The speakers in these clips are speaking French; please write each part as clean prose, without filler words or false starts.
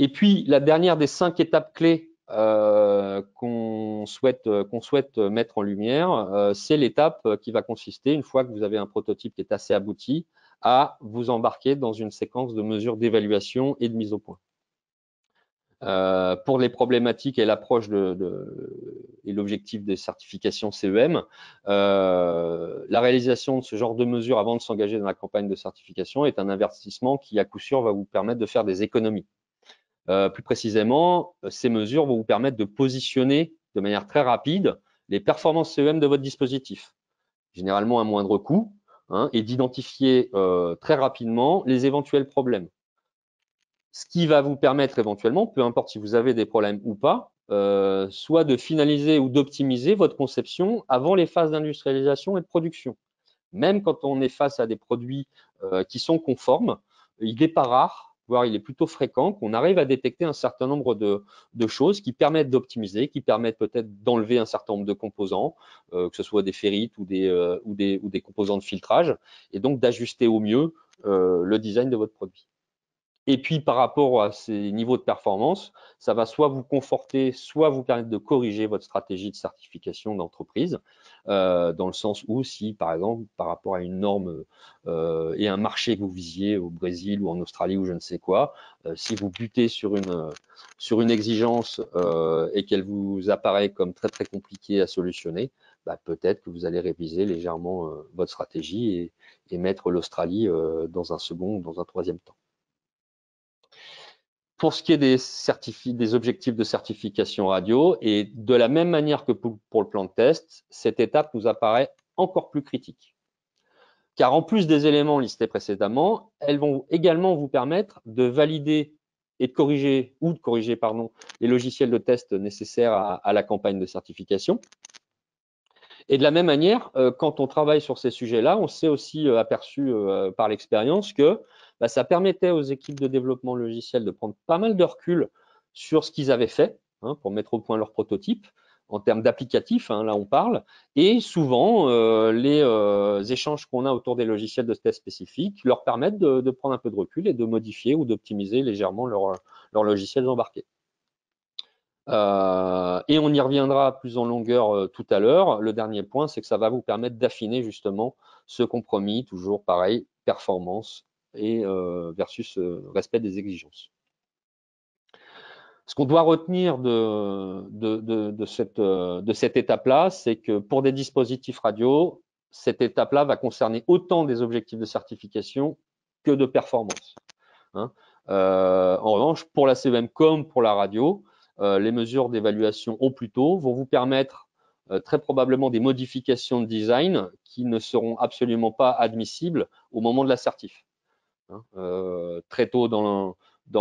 Et puis, la dernière des 5 étapes clés qu'on souhaite mettre en lumière, c'est l'étape qui va consister, une fois que vous avez un prototype qui est assez abouti, à vous embarquer dans une séquence de mesures d'évaluation et de mise au point. Pour les problématiques et l'approche et l'objectif des certifications CEM, la réalisation de ce genre de mesures avant de s'engager dans la campagne de certification est un investissement qui, à coup sûr, va vous permettre de faire des économies. Plus précisément, ces mesures vont vous permettre de positionner de manière très rapide les performances CEM de votre dispositif, généralement à moindre coût, et d'identifier très rapidement les éventuels problèmes. Ce qui va vous permettre éventuellement, peu importe si vous avez des problèmes ou pas, soit de finaliser ou d'optimiser votre conception avant les phases d'industrialisation et de production. Même quand on est face à des produits qui sont conformes, il n'est pas rare, voire il est plutôt fréquent, qu'on arrive à détecter un certain nombre de choses qui permettent d'optimiser, qui permettent peut-être d'enlever un certain nombre de composants, que ce soit des ferrites ou des composants de filtrage, et donc d'ajuster au mieux le design de votre produit. Et puis, par rapport à ces niveaux de performance, ça va soit vous conforter, soit vous permettre de corriger votre stratégie de certification d'entreprise, dans le sens où, si, par exemple, par rapport à une norme et un marché que vous visiez au Brésil ou en Australie ou je ne sais quoi, si vous butez sur une exigence et qu'elle vous apparaît comme très, très compliquée à solutionner, bah, peut-être que vous allez réviser légèrement votre stratégie et mettre l'Australie dans un second ou dans un troisième temps. Pour ce qui est des objectifs de certification radio, et de la même manière que pour le plan de test, cette étape nous apparaît encore plus critique. Car en plus des éléments listés précédemment, elles vont également vous permettre de valider et de corriger, les logiciels de test nécessaires à la campagne de certification. Et de la même manière, quand on travaille sur ces sujets-là, on s'est aussi aperçu par l'expérience que ça permettait aux équipes de développement logiciel de prendre pas mal de recul sur ce qu'ils avaient fait pour mettre au point leur prototype en termes d'applicatifs, là on parle, et souvent les échanges qu'on a autour des logiciels de test spécifiques leur permettent de prendre un peu de recul et de modifier ou d'optimiser légèrement leurs logiciels embarqués. Et on y reviendra plus en longueur tout à l'heure. Le dernier point, c'est que ça va vous permettre d'affiner justement ce compromis, toujours pareil, performance et versus respect des exigences. Ce qu'on doit retenir de cette étape-là, c'est que pour des dispositifs radio, cette étape-là va concerner autant des objectifs de certification que de performance. En revanche, pour la CEM comme pour la radio, les mesures d'évaluation au plus tôt vont vous permettre très probablement des modifications de design qui ne seront absolument pas admissibles au moment de la certif. Très tôt dans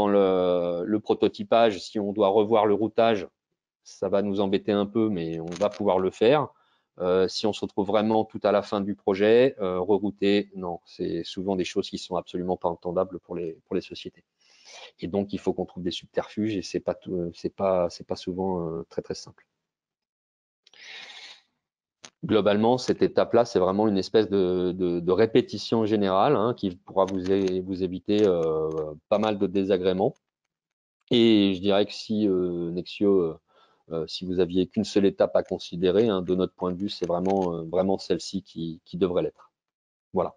le prototypage, si on doit revoir le routage, ça va nous embêter un peu, mais on va pouvoir le faire. Si on se retrouve vraiment tout à la fin du projet, rerouter, non, c'est souvent des choses qui sont absolument pas entendables pour les sociétés. Et donc, il faut qu'on trouve des subterfuges et c'est pas souvent très très simple. Globalement, cette étape-là, c'est vraiment une espèce de répétition générale qui pourra vous éviter pas mal de désagréments. Et je dirais que si Nexio, si vous aviez qu'une seule étape à considérer, de notre point de vue, c'est vraiment celle-ci qui devrait l'être. Voilà.